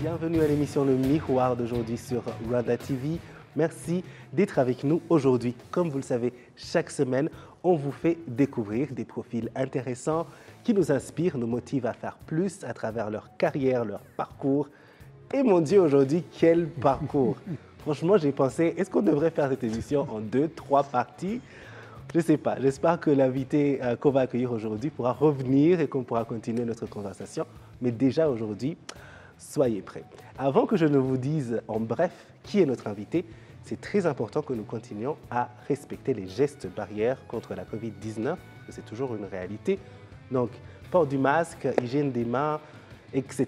Bienvenue à l'émission Le Miroir d'aujourd'hui sur Rwanda TV. Merci d'être avec nous aujourd'hui. Comme vous le savez, chaque semaine, on vous fait découvrir des profils intéressants qui nous inspirent, nous motivent à faire plus à travers leur carrière, leur parcours. Et mon Dieu, aujourd'hui, quel parcours! Franchement, j'ai pensé, est-ce qu'on devrait faire cette émission en 2, 3 parties? Je ne sais pas. J'espère que l'invité qu'on va accueillir aujourd'hui pourra revenir et qu'on pourra continuer notre conversation. Mais déjà aujourd'hui, soyez prêts. Avant que je ne vous dise en bref qui est notre invité, c'est très important que nous continuions à respecter les gestes barrières contre la Covid-19, parce que c'est toujours une réalité. Donc, port du masque, hygiène des mains, etc.,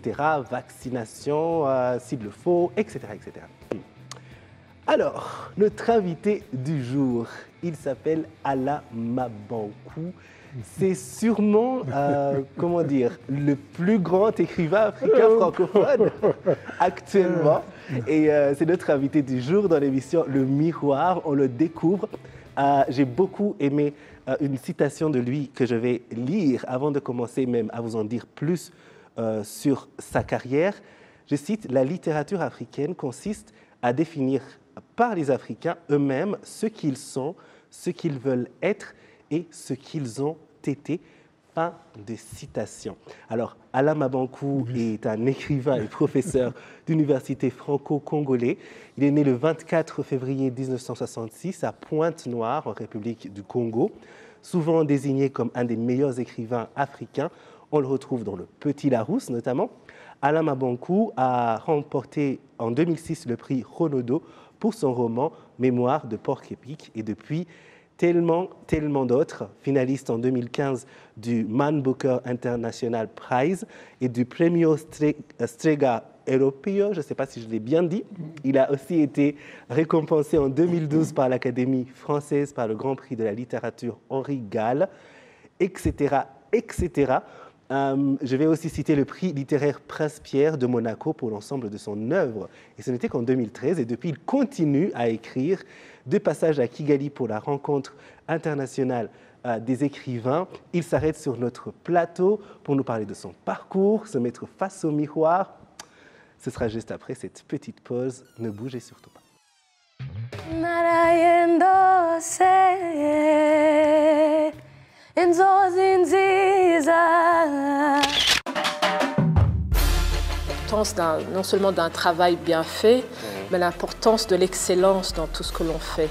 vaccination s'il le faut, etc., etc. Alors, notre invité du jour, il s'appelle Alla Mabankou. C'est sûrement, comment dire, le plus grand écrivain africain francophone actuellement. Et c'est notre invité du jour dans l'émission Le Miroir. On le découvre. J'ai beaucoup aimé une citation de lui que je vais lire avant de commencer même à vous en dire plus sur sa carrière. Je cite, « La littérature africaine consiste à définir par les Africains eux-mêmes ce qu'ils sont, ce qu'ils veulent être et ce qu'ils ont été ». Fin de citation. Alors, Alla Mabankou est un écrivain et professeur d'université franco-congolais. Il est né le 24 février 1966 à Pointe-Noire, en République du Congo. Souvent désigné comme un des meilleurs écrivains africains, on le retrouve dans Le Petit Larousse notamment. Alla Mabankou a remporté en 2006 le prix Renaudot pour son roman Mémoire de porc-épic et depuis tellement d'autres, finaliste en 2015 du Man Booker International Prize et du Premio Strega Europeo, je ne sais pas si je l'ai bien dit. Il a aussi été récompensé en 2012 par l'Académie française par le Grand Prix de la littérature Henri Gall, etc., etc. Je vais aussi citer le prix littéraire Prince-Pierre de Monaco pour l'ensemble de son œuvre. Et ce n'était qu'en 2013, et depuis, il continue à écrire. De passage à Kigali pour la rencontre internationale des écrivains, il s'arrête sur notre plateau pour nous parler de son parcours, se mettre face au miroir. Ce sera juste après cette petite pause. Ne bougez surtout pas. L'importance non seulement d'un travail bien fait, mais l'importance de l'excellence dans tout ce que l'on fait.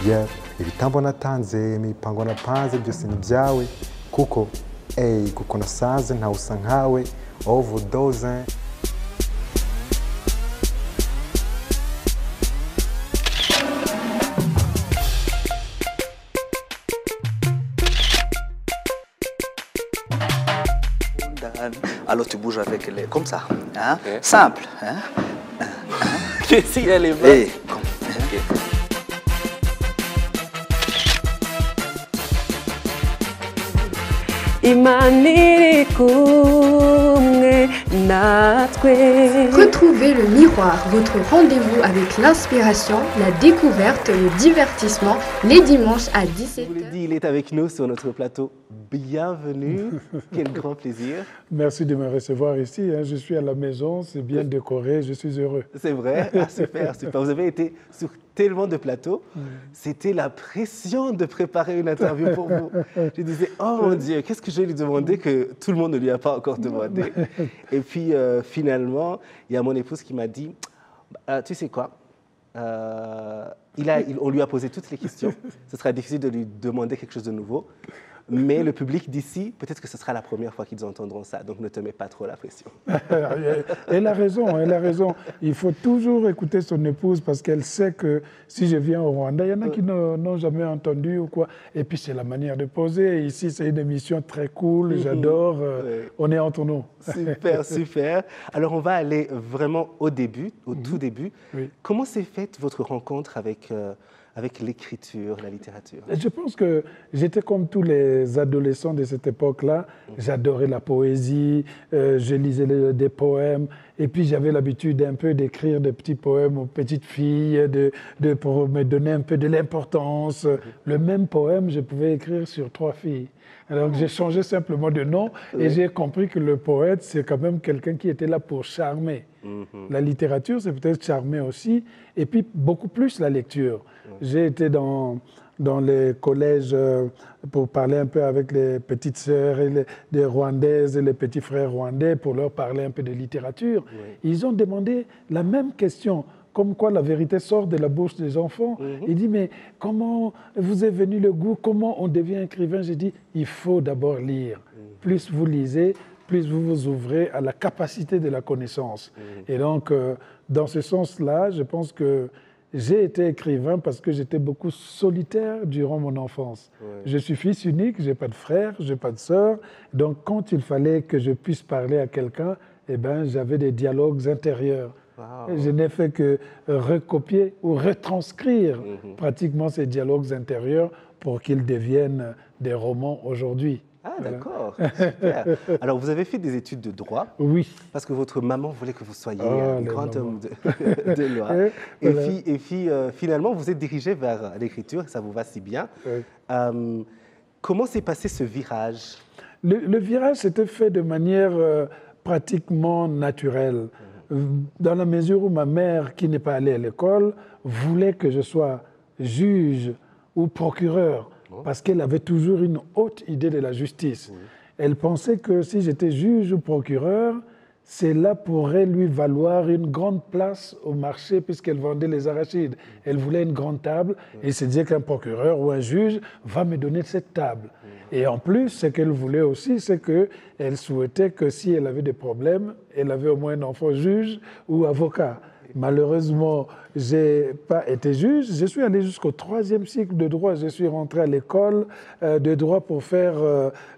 Yeah, ibitambo natanze imipango napanze byose ni byawe kuko kuko nasanze ntawusa nkawe overdose. Alors tu bouges avec les comme ça, hein? Okay. Simple, hein? Tu essayes d'aller voir. Hey, okay. Retrouvez Le Miroir, votre rendez-vous avec l'inspiration, la découverte, le divertissement, les dimanches à 17h. Je vous l'ai dit, il est avec nous sur notre plateau. Bienvenue, quel grand plaisir. Merci de me recevoir ici. Je suis à la maison, c'est bien décoré, je suis heureux. C'est vrai, super, super. Vous avez été sur tellement de plateaux. C'était la pression de préparer une interview pour vous. Je disais, oh mon Dieu, qu'est-ce que je vais lui demander que tout le monde ne lui a pas encore demandé. Et puis finalement, il y a mon épouse qui m'a dit, tu sais quoi, on lui a posé toutes les questions. Ce sera difficile de lui demander quelque chose de nouveau. Mais le public d'ici, peut-être que ce sera la première fois qu'ils entendront ça, donc ne te mets pas trop la pression. Elle a raison, elle a raison. Il faut toujours écouter son épouse parce qu'elle sait que si je viens au Rwanda, il y en a qui n'ont jamais entendu ou quoi. Et puis c'est la manière de poser. Ici, c'est une émission très cool, j'adore. On est entre nous. Super, super. Alors on va aller vraiment au début, au tout début. Oui. Comment s'est faite votre rencontre avec avec l'écriture, la littérature? Je pense que j'étais comme tous les adolescents de cette époque-là. J'adorais la poésie, je lisais des poèmes, et puis j'avais l'habitude un peu d'écrire des petits poèmes aux petites filles pour me donner un peu de l'importance. Le même poème, je pouvais écrire sur 3 filles. Alors j'ai changé simplement de nom et j'ai compris que le poète, c'est quand même quelqu'un qui était là pour charmer. La littérature, c'est peut-être charmer aussi, et puis beaucoup plus la lecture. J'ai été dans les collèges pour parler un peu avec les petites sœurs et les Rwandaises et les petits frères rwandais pour leur parler un peu de littérature. Ils ont demandé la même question. Comme quoi la vérité sort de la bouche des enfants. Il dit, mais comment vous est venu le goût, comment on devient écrivain? J'ai dit, il faut d'abord lire. Plus vous lisez, plus vous vous ouvrez à la capacité de la connaissance. Et donc, dans ce sens-là, je pense que j'ai été écrivain parce que j'étais beaucoup solitaire durant mon enfance. Je suis fils unique, je n'ai pas de frère, je n'ai pas de sœur. Donc, quand il fallait que je puisse parler à quelqu'un, eh ben, j'avais des dialogues intérieurs. Je n'ai fait que recopier ou retranscrire pratiquement ces dialogues intérieurs pour qu'ils deviennent des romans aujourd'hui. Ah, d'accord, super. Alors, vous avez fait des études de droit? Oui. Parce que votre maman voulait que vous soyez un grand homme de loi. Et puis, finalement, vous êtes dirigé vers l'écriture, ça vous va si bien. Comment s'est passé ce virage? Le virage s'était fait de manière pratiquement naturelle. Dans la mesure où ma mère, qui n'est pas allée à l'école, voulait que je sois juge ou procureur, parce qu'elle avait toujours une haute idée de la justice. Elle pensait que si j'étais juge ou procureur, cela pourrait lui valoir une grande place au marché puisqu'elle vendait les arachides. Elle voulait une grande table et se disait qu'un procureur ou un juge va me donner cette table. Et en plus, ce qu'elle voulait aussi, c'est qu'elle souhaitait que si elle avait des problèmes, elle avait au moins un enfant juge ou avocat. Malheureusement, je n'ai pas été juge. Je suis allé jusqu'au 3e cycle de droit. Je suis rentré à l'école de droit pour faire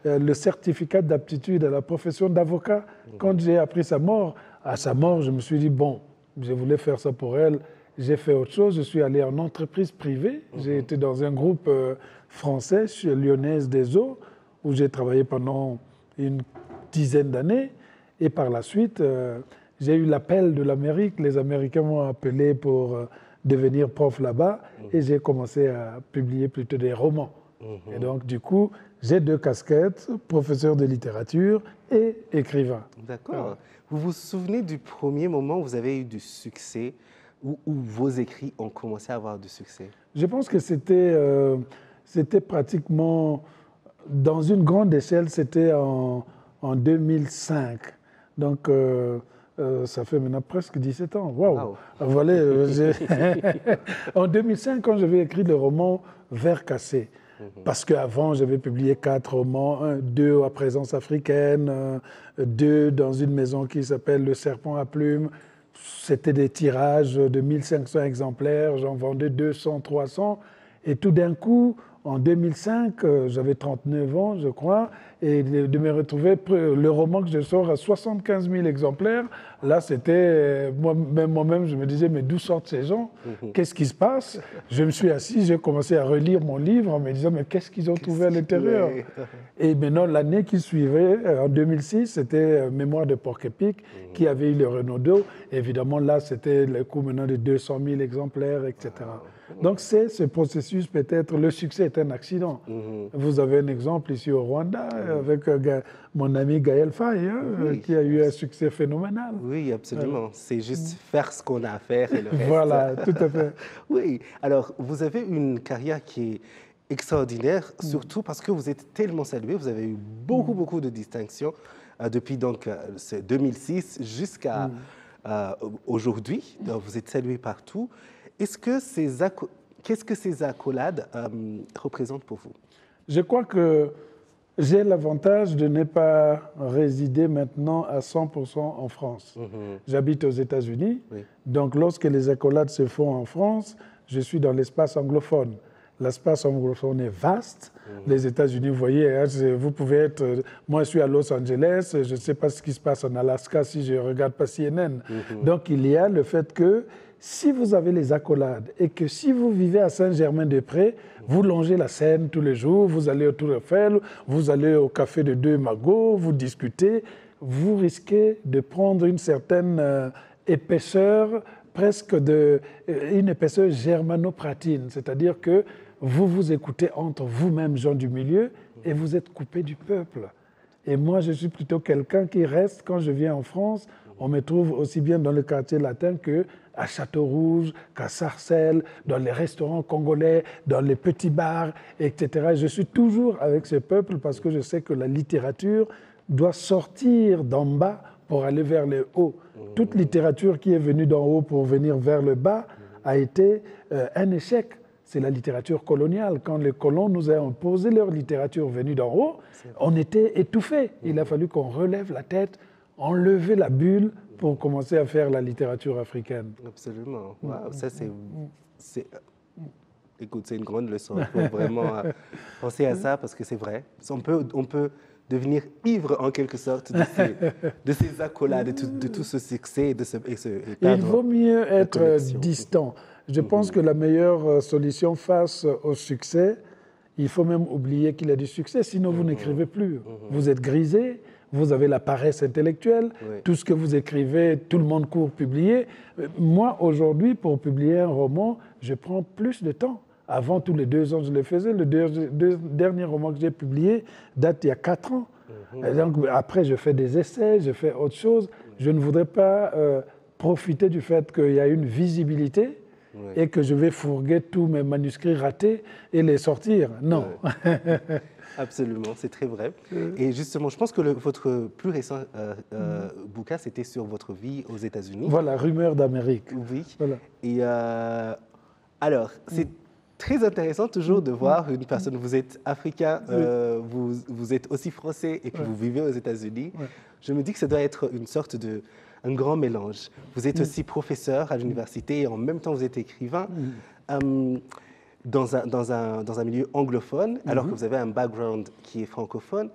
le certificat d'aptitude à la profession d'avocat. Quand j'ai appris à sa mort, je me suis dit, bon, je voulais faire ça pour elle. J'ai fait autre chose. Je suis allé en entreprise privée. J'ai été dans un groupe français, chez Lyonnaise des Eaux, où j'ai travaillé pendant une dizaine d'années. Et par la suite, j'ai eu l'appel de l'Amérique. Les Américains m'ont appelé pour devenir prof là-bas. Et j'ai commencé à publier plutôt des romans. Et donc, du coup, j'ai 2 casquettes, professeur de littérature et écrivain. D'accord. Vous vous souvenez du premier moment où vous avez eu du succès, où vos écrits ont commencé à avoir du succès? Je pense que c'était pratiquement, dans une grande échelle, c'était en 2005. Donc, ça fait maintenant presque 17 ans. Waouh! Voilà, en 2005, quand j'avais écrit le roman Vers cassé, parce qu'avant, j'avais publié 4 romans, 2 à présence africaine, 2 dans une maison qui s'appelle Le Serpent à Plumes. C'était des tirages de 1500 exemplaires, j'en vendais 200, 300. Et tout d'un coup, en 2005, j'avais 39 ans, je crois, et de me retrouver, le roman que je sors à 75 000 exemplaires, là, c'était, moi-même, je me disais, mais d'où sortent ces gens? Qu'est-ce qui se passe? Je me suis assis, j'ai commencé à relire mon livre en me disant, mais qu'est-ce qu'ils ont trouvé à l'intérieur? Et maintenant, l'année qui suivait, en 2006, c'était Mémoire de Porc-Épic, qui avait eu le Renaudot. Évidemment, là, c'était le coût maintenant de 200 000 exemplaires, etc. Donc, c'est ce processus, peut-être, le succès est un accident. Vous avez un exemple ici au Rwanda, avec mon ami Gaël Faye, qui a eu un succès phénoménal. Oui, absolument. C'est juste faire ce qu'on a à faire et le reste. Voilà, tout à fait. Oui. Alors, vous avez une carrière qui est extraordinaire, surtout parce que vous êtes tellement salué. Vous avez eu beaucoup de distinctions depuis donc 2006 jusqu'à aujourd'hui. Donc, vous êtes salué partout. Qu'est-ce que ces accolades représentent pour vous? Je crois que j'ai l'avantage de ne pas résider maintenant à 100% en France. J'habite aux États-Unis, donc lorsque les accolades se font en France, je suis dans l'espace anglophone. L'espace anglophone est vaste. Les États-Unis, vous voyez, hein, vous pouvez être... moi, je suis à Los Angeles, je ne sais pas ce qui se passe en Alaska si je ne regarde pas CNN. Donc, il y a le fait que si vous avez les accolades et que si vous vivez à Saint-Germain-des-Prés, vous longez la Seine tous les jours, vous allez au Tour Eiffel, vous allez au café de Deux Magots, vous discutez, vous risquez de prendre une certaine épaisseur, presque une épaisseur germanopratine, c'est-à-dire que vous vous écoutez entre vous-même, gens du milieu, et vous êtes coupé du peuple. Et moi, je suis plutôt quelqu'un qui reste, quand je viens en France, on me trouve aussi bien dans le quartier latin qu'à Château-Rouge, qu'à Sarcelles, dans les restaurants congolais, dans les petits bars, etc. Je suis toujours avec ce peuple parce que je sais que la littérature doit sortir d'en bas pour aller vers le haut. Toute littérature qui est venue d'en haut pour venir vers le bas a été un échec. C'est la littérature coloniale. Quand les colons nous ont imposé leur littérature venue d'en haut, on était étouffés. Il a fallu qu'on relève la tête, enlever la bulle pour commencer à faire la littérature africaine. Absolument. Wow, ça, écoute, c'est une grande leçon. Il faut vraiment penser à ça parce que c'est vrai. On peut devenir ivre en quelque sorte de ces accolades, de tout ce succès et de ce Il vaut mieux être distant. Je pense que la meilleure solution face au succès, il faut même oublier qu'il y a du succès, sinon vous n'écrivez plus. Vous êtes grisé, vous avez la paresse intellectuelle, tout ce que vous écrivez, tout le monde court publier. Moi, aujourd'hui, pour publier un roman, je prends plus de temps. Avant, tous les 2 ans, je le faisais. Le dernier roman que j'ai publié date d'il y a 4 ans. Et donc, après, je fais des essais, je fais autre chose. Je ne voudrais pas profiter du fait qu'il y a une visibilité et que je vais fourguer tous mes manuscrits ratés et les sortir. Non. Absolument, c'est très vrai. Et justement, je pense que votre plus récent bouquin, c'était sur votre vie aux États-Unis. Voilà, Rumeurs d'Amérique. Oui. Voilà. Et alors, c'est très intéressant toujours de voir une personne, vous êtes africain, vous êtes aussi français et puis vous vivez aux États-Unis. Je me dis que ça doit être une sorte un grand mélange. Vous êtes aussi professeur à l'université et en même temps vous êtes écrivain dans un milieu anglophone, alors que vous avez un background qui est francophone.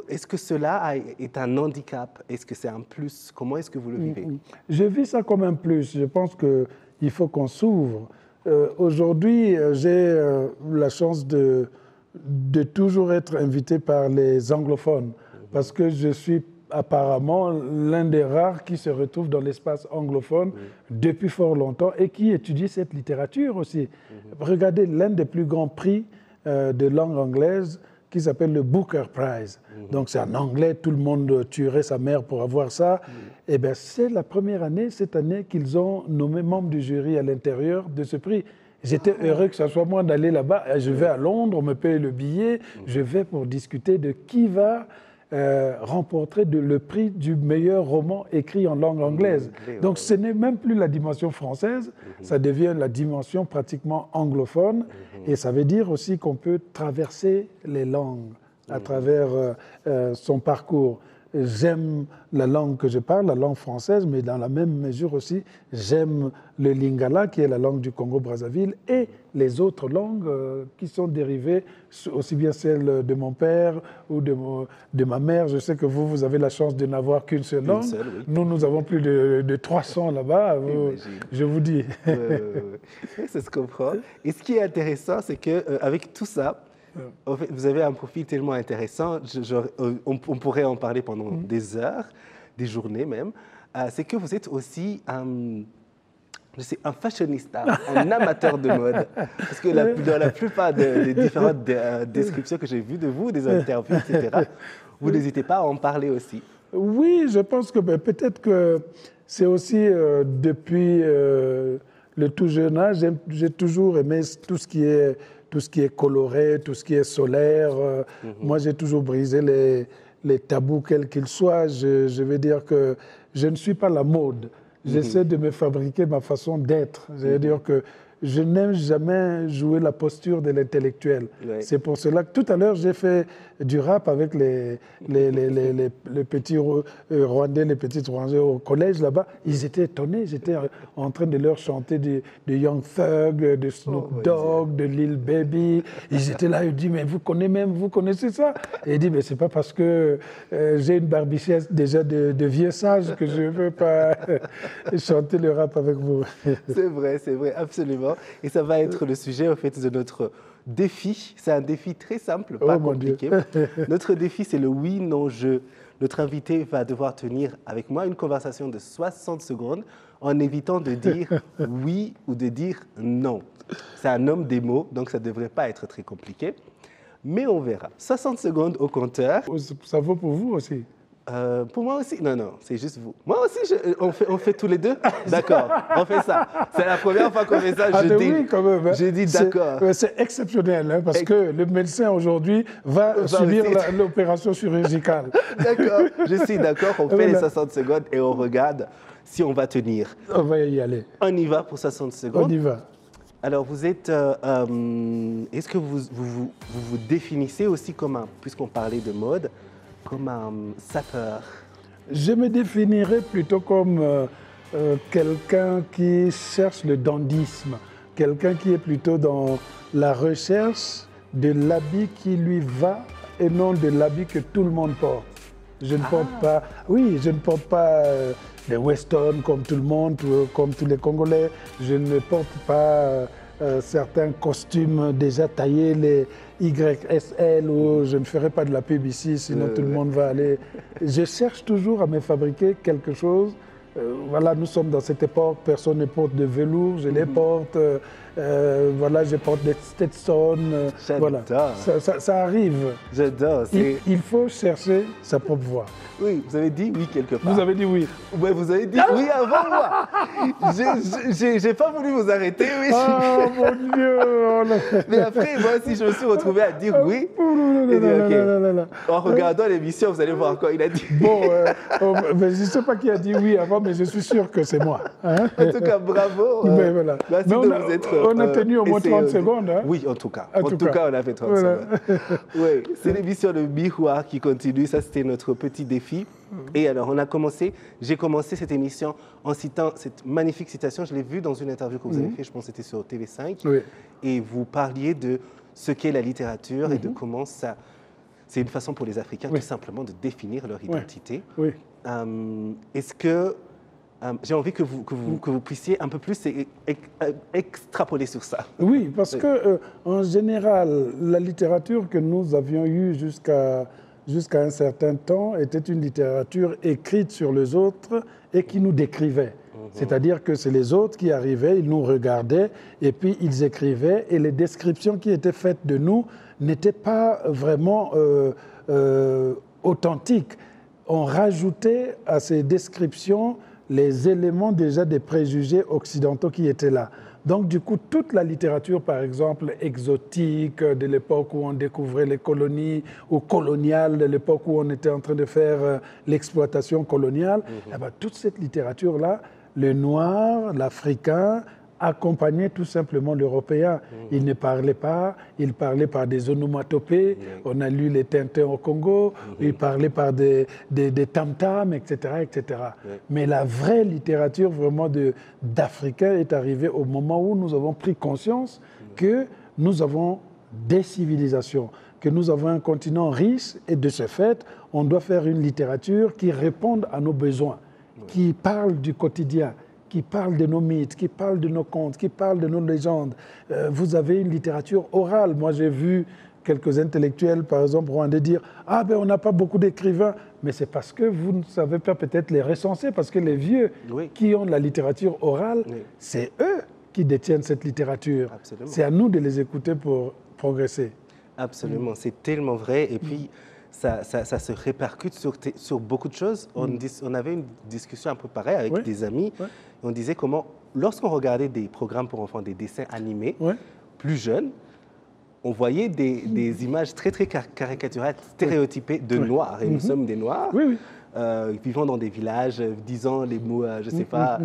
Est-ce que cela est un handicap? Est-ce que c'est un plus? Comment est-ce que vous le vivez? Je vis ça comme un plus. Je pense qu'il faut qu'on s'ouvre. Aujourd'hui, j'ai la chance de toujours être invité par les anglophones parce que je suis apparemment l'un des rares qui se retrouve dans l'espace anglophone depuis fort longtemps et qui étudie cette littérature aussi. Regardez l'un des plus grands prix de langue anglaise qui s'appelle le Booker Prize. Donc c'est en anglais, tout le monde tuerait sa mère pour avoir ça. Et bien c'est la première année, cette année, qu'ils ont nommé membre du jury à l'intérieur de ce prix. J'étais heureux que ce soit moi d'aller là-bas. Je vais à Londres, on me paye le billet, je vais pour discuter de qui va remporter le prix du meilleur roman écrit en langue anglaise. Donc ce n'est même plus la dimension française, ça devient la dimension pratiquement anglophone. Et ça veut dire aussi qu'on peut traverser les langues à travers son parcours. J'aime la langue que je parle, la langue française, mais dans la même mesure aussi, j'aime le lingala, qui est la langue du Congo-Brazzaville, et les autres langues qui sont dérivées, aussi bien celle de mon père ou de ma mère. Je sais que vous avez la chance de n'avoir qu'une seule langue. Nous avons plus de 300 là-bas, je vous dis. Ça se comprend. Et ce qui est intéressant, c'est qu'avec tout ça, en fait, vous avez un profil tellement intéressant, on pourrait en parler pendant des heures, des journées même. C'est que vous êtes aussi un fashionista, un amateur de mode. Parce que dans la plupart des différentes descriptions que j'ai vues de vous, des interviews, etc., vous n'hésitez pas à en parler aussi. Oui, je pense que peut-être que c'est aussi depuis le tout jeune âge, j'ai toujours aimé tout ce qui est coloré, tout ce qui est solaire. Moi, j'ai toujours brisé les tabous, quels qu'ils soient. Je vais dire que je ne suis pas la mode. J'essaie de me fabriquer ma façon d'être. C'est-à-dire que je n'aime jamais jouer la posture de l'intellectuel. Ouais. C'est pour cela que tout à l'heure, j'ai fait du rap avec les petits Rwandais, les petites Rwandais au collège là-bas. Ils étaient étonnés. J'étais en train de leur chanter de Young Thug, de Snoop Dogg, de Lil Baby. Ils étaient là, ils disent, mais vous connaissez ça? Et il dit, mais c'est pas parce que j'ai une barbichette déjà de vieux sage que je ne veux pas chanter le rap avec vous. C'est vrai, absolument. Et ça va être le sujet, en fait, de notre défi. C'est un défi très simple, pas compliqué. Notre défi, c'est le oui, non, je. Notre invité va devoir tenir avec moi une conversation de 60 secondes en évitant de dire oui ou de dire non. C'est un homme des mots, donc ça ne devrait pas être très compliqué. Mais on verra. 60 secondes au compteur. Ça vaut pour vous aussi? Pour moi aussi? Non, c'est juste vous. Moi aussi, on fait tous les deux? D'accord, on fait ça. C'est la première fois qu'on fait ça. Oui, quand même. Hein. J'ai dit d'accord. C'est exceptionnel, hein, parce que le médecin aujourd'hui va subir l'opération chirurgicale. D'accord, je suis d'accord. On fait les 60 secondes et on regarde si on va tenir. On va y aller. On y va pour 60 secondes? On y va. Alors, vous êtes... est-ce que vous définissez aussi comme un... Puisqu'on parlait de mode, comme un sapeur? Je me définirais plutôt comme quelqu'un qui cherche le dandysme, quelqu'un qui est plutôt dans la recherche de l'habit qui lui va et non de l'habit que tout le monde porte. Je ne porte pas, je ne porte pas des Weston comme tout le monde, comme tous les Congolais. Je ne porte pas certains costumes déjà taillés, les YSL, ou je ne ferai pas de la pub ici, sinon tout le monde va aller. Je cherche toujours à me fabriquer quelque chose. Voilà, nous sommes dans cette époque, personne ne porte de velours, je les porte. Voilà, je porte des Stetson. Voilà. Ça arrive. J'adore. Il faut chercher sa propre voie. Oui, vous avez dit oui quelque part. Vous avez dit oui. Ouais, vous avez dit oui avant moi. J'ai pas voulu vous arrêter. Oui. Oh mon Dieu. Mais après, moi aussi, je me suis retrouvé à dire oui. Et dire, en regardant l'émission, vous allez voir quand il a dit. Bon, mais je ne sais pas qui a dit oui avant, mais je suis sûr que c'est moi. Hein? En tout cas, bravo. Mais voilà. Merci mais de vous être. On a tenu au moins 30 secondes. Hein? Oui, en tout cas. En tout cas, on a fait 30 secondes. Oui, c'est l'émission de Miroir qui continue. Ça, c'était notre petit défi. Et alors, j'ai commencé cette émission en citant cette magnifique citation. Je l'ai vue dans une interview que vous avez faite, je pense que c'était sur TV5. Oui. Et vous parliez de ce qu'est la littérature et de comment ça... C'est une façon pour les Africains tout simplement de définir leur identité. Oui. Est-ce que... j'ai envie que vous puissiez un peu plus extrapoler sur ça. Oui, parce que en général, la littérature que nous avions eue jusqu'à un certain temps était une littérature écrite sur les autres et qui nous décrivait. C'est-à-dire que c'est les autres qui arrivaient, ils nous regardaient et puis ils écrivaient et les descriptions qui étaient faites de nous n'étaient pas vraiment authentiques. On rajoutait à ces descriptions les éléments déjà des préjugés occidentaux qui étaient là. Donc, du coup, toute la littérature, par exemple, exotique, de l'époque où on découvrait les colonies, ou coloniale, de l'époque où on était en train de faire l'exploitation coloniale, eh bien, toute cette littérature-là, le noir, l'africain, accompagnait tout simplement l'Européen. Il ne parlait pas, il parlait par des onomatopées. On a lu les Tintins au Congo, il parlait par des tam-tams, etc. etc. Mais la vraie littérature vraiment d'Africain est arrivée au moment où nous avons pris conscience que nous avons des civilisations, que nous avons un continent riche et de ce fait, on doit faire une littérature qui réponde à nos besoins, qui parle du quotidien, qui parle de nos mythes, qui parle de nos contes, qui parle de nos légendes. Vous avez une littérature orale. Moi, j'ai vu quelques intellectuels, par exemple, rwandais, dire « Ah, ben on n'a pas beaucoup d'écrivains ». Mais c'est parce que vous ne savez pas peut-être les recenser, parce que les vieux qui ont la littérature orale, c'est eux qui détiennent cette littérature. C'est à nous de les écouter pour progresser. Absolument, c'est tellement vrai. Et puis, ça se répercute sur beaucoup de choses. On avait une discussion un peu pareille avec des amis. On disait comment, lorsqu'on regardait des programmes pour enfants, des dessins animés, plus jeunes, on voyait des images très, très caricaturales, stéréotypées de noirs. Et nous sommes des noirs, vivant dans des villages, disant les mots, je ne sais pas,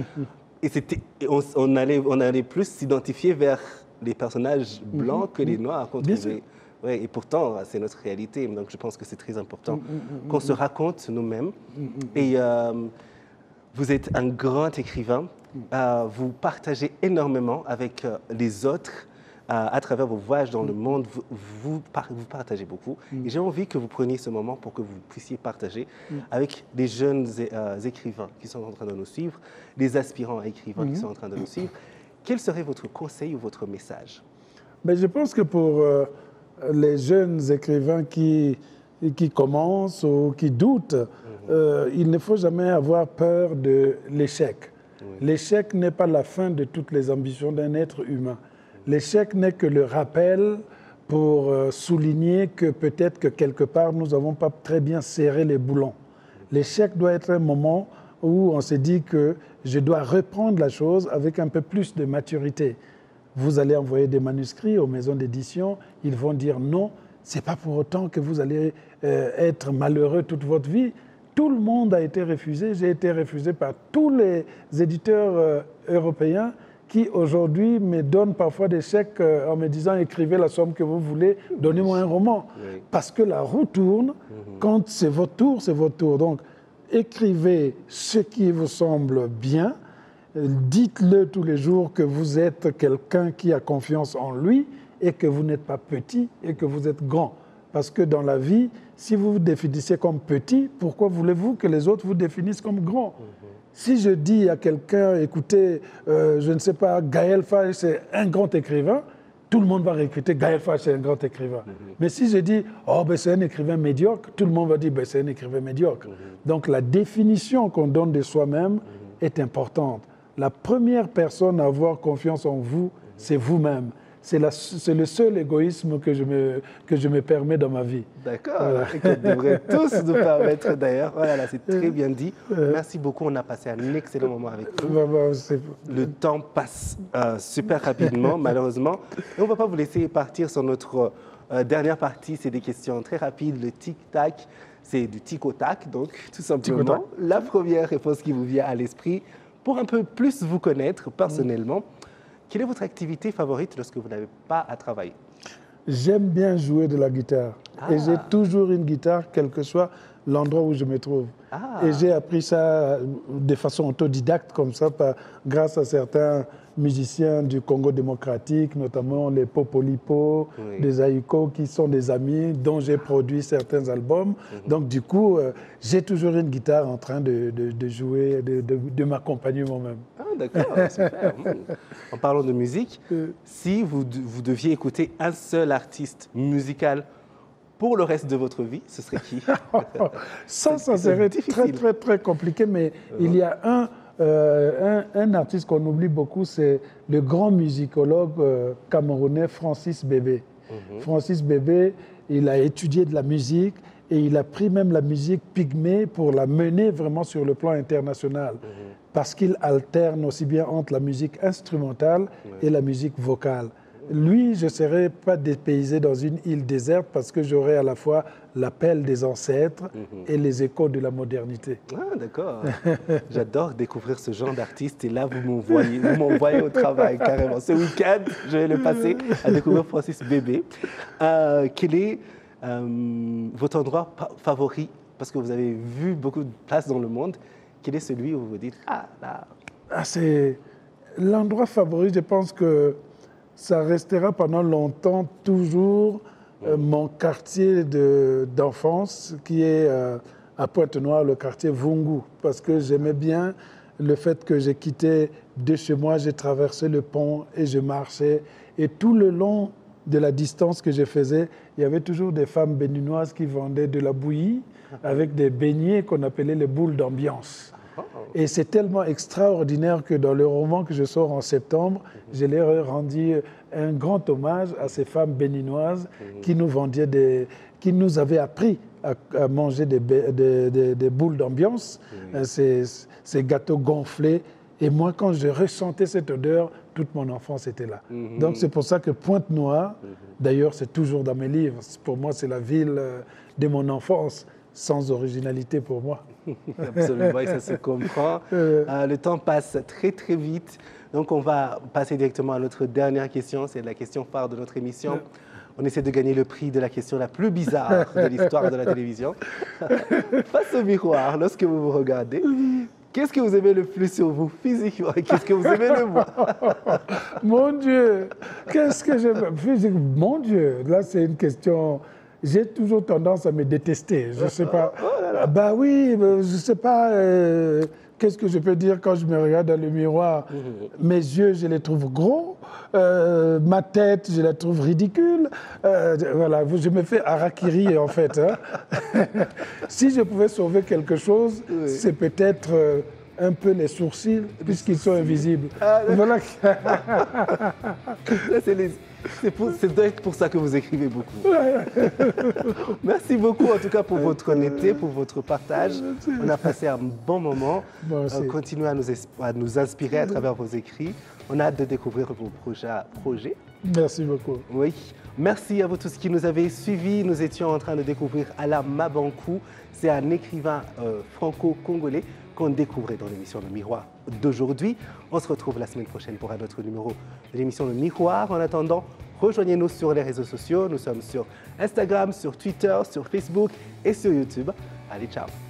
on allait plus s'identifier vers les personnages blancs que les noirs qu'on trouvait. Ouais, et pourtant, c'est notre réalité. Donc, je pense que c'est très important qu'on se raconte nous-mêmes. Et vous êtes un grand écrivain. Vous partagez énormément avec les autres à travers vos voyages dans le monde. Vous partagez beaucoup. Et j'ai envie que vous preniez ce moment pour que vous puissiez partager avec les jeunes écrivains qui sont en train de nous suivre, les aspirants à écrivains qui sont en train de nous suivre. Quel serait votre conseil ou votre message? Ben, je pense que pour les jeunes écrivains qui commencent ou qui doutent, il ne faut jamais avoir peur de l'échec. L'échec n'est pas la fin de toutes les ambitions d'un être humain. L'échec n'est que le rappel pour souligner que peut-être que quelque part, nous n'avons pas très bien serré les boulons. L'échec doit être un moment où on se dit que je dois reprendre la chose avec un peu plus de maturité. Vous allez envoyer des manuscrits aux maisons d'édition, ils vont dire non, ce n'est pas pour autant que vous allez être malheureux toute votre vie. Tout le monde a été refusé, j'ai été refusé par tous les éditeurs européens qui aujourd'hui me donnent parfois des chèques en me disant « écrivez la somme que vous voulez, donnez-moi un roman ». Parce que la roue tourne, quand c'est votre tour, c'est votre tour. Donc écrivez ce qui vous semble bien, dites-le tous les jours que vous êtes quelqu'un qui a confiance en lui et que vous n'êtes pas petit et que vous êtes grand. Parce que dans la vie, si vous vous définissez comme petit, pourquoi voulez-vous que les autres vous définissent comme grand? Si je dis à quelqu'un, écoutez, je ne sais pas, Gaël Faye, c'est un grand écrivain, tout le monde va recruter Gaël Faye, c'est un grand écrivain. Mais si je dis, oh, ben, c'est un écrivain médiocre, tout le monde va dire, ben, c'est un écrivain médiocre. Donc la définition qu'on donne de soi-même est importante. La première personne à avoir confiance en vous, c'est vous-même. C'est le seul égoïsme que je me permets dans ma vie. D'accord, voilà. Et qu'on devrait tous nous permettre d'ailleurs. Voilà, c'est très bien dit. Merci beaucoup, on a passé un excellent moment avec vous. Le temps passe super rapidement, malheureusement. Et on ne va pas vous laisser partir sur notre dernière partie, c'est des questions très rapides, le tic-tac, c'est du tic au tac, donc tout simplement. La première réponse qui vous vient à l'esprit, pour un peu plus vous connaître personnellement, quelle est votre activité favorite lorsque vous n'avez pas à travailler? J'aime bien jouer de la guitare. Et j'ai toujours une guitare, quel que soit l'endroit où je me trouve. Et j'ai appris ça de façon autodidacte, comme ça, grâce à certains musiciens du Congo démocratique, notamment les Popolipo, des Aïko, qui sont des amis dont j'ai produit certains albums. Donc du coup, j'ai toujours une guitare en train de jouer, de m'accompagner moi-même. Ah d'accord, super. En parlant de musique, si vous deviez écouter un seul artiste musical pour le reste de votre vie, ce serait qui? Ça serait très compliqué, mais il y a un artiste qu'on oublie beaucoup, c'est le grand musicologue camerounais Francis Bébé. Francis Bébé, il a étudié de la musique et il a pris même la musique pygmée pour la mener vraiment sur le plan international. Parce qu'il alterne aussi bien entre la musique instrumentale et la musique vocale. Lui, je ne serais pas dépaysé dans une île déserte parce que j'aurais à la fois l'appel des ancêtres et les échos de la modernité. Ah, d'accord. J'adore découvrir ce genre d'artiste et là, vous m'envoyez au travail carrément. Ce week-end, je vais le passer à découvrir Francis Bébé. Quel est votre endroit favori? Parce que vous avez vu beaucoup de places dans le monde. Quel est celui où vous vous dites, ah là? C'est l'endroit favori, je pense que ça restera pendant longtemps toujours mon quartier d'enfance qui est à Pointe-Noire, le quartier Vungu, parce que j'aimais bien le fait que j'ai quitté de chez moi, j'ai traversé le pont et je marchais. Et tout le long de la distance que je faisais, il y avait toujours des femmes béninoises qui vendaient de la bouillie avec des beignets qu'on appelait les boules d'ambiance. Et c'est tellement extraordinaire que dans le roman que je sors en septembre, je leur ai rendu un grand hommage à ces femmes béninoises qui nous vendaient qui nous avaient appris à manger des boules d'ambiance, ces gâteaux gonflés. Et moi, quand je ressentais cette odeur, toute mon enfance était là. Donc c'est pour ça que Pointe-Noire, d'ailleurs c'est toujours dans mes livres, pour moi c'est la ville de mon enfance. sans originalité pour moi. Absolument, et ça se comprend. Le temps passe très très vite. Donc on va passer directement à notre dernière question. C'est la question phare de notre émission. On essaie de gagner le prix de la question la plus bizarre de l'histoire de la télévision. Face au miroir, lorsque vous vous regardez, qu'est-ce que vous aimez le plus sur vous physiquement et qu'est-ce que vous aimez le moins? Mon Dieu, qu'est-ce que j'aime physiquement? Mon Dieu, là c'est une question... J'ai toujours tendance à me détester. Je ne sais pas. Bah oui, je ne sais pas. Qu'est-ce que je peux dire quand je me regarde dans le miroir? Mes yeux, je les trouve gros. Ma tête, je la trouve ridicule. Voilà, je me fais harakiri en fait. Hein. Si je pouvais sauver quelque chose, c'est peut-être un peu les sourcils, puisqu'ils sont invisibles. Voilà. C'est peut-être pour ça que vous écrivez beaucoup. Merci beaucoup en tout cas pour votre honnêteté, pour votre partage. On a passé un bon moment. Continuez à nous inspirer à travers vos écrits. On a hâte de découvrir vos prochains projets. Merci beaucoup. Oui. Merci à vous tous qui nous avez suivis. Nous étions en train de découvrir Alla Mabankou. C'est un écrivain franco-congolais qu'on découvrait dans l'émission Le Miroir d'aujourd'hui. On se retrouve la semaine prochaine pour un autre numéro de l'émission Le Miroir. En attendant, rejoignez-nous sur les réseaux sociaux. Nous sommes sur Instagram, sur Twitter, sur Facebook et sur YouTube. Allez, ciao!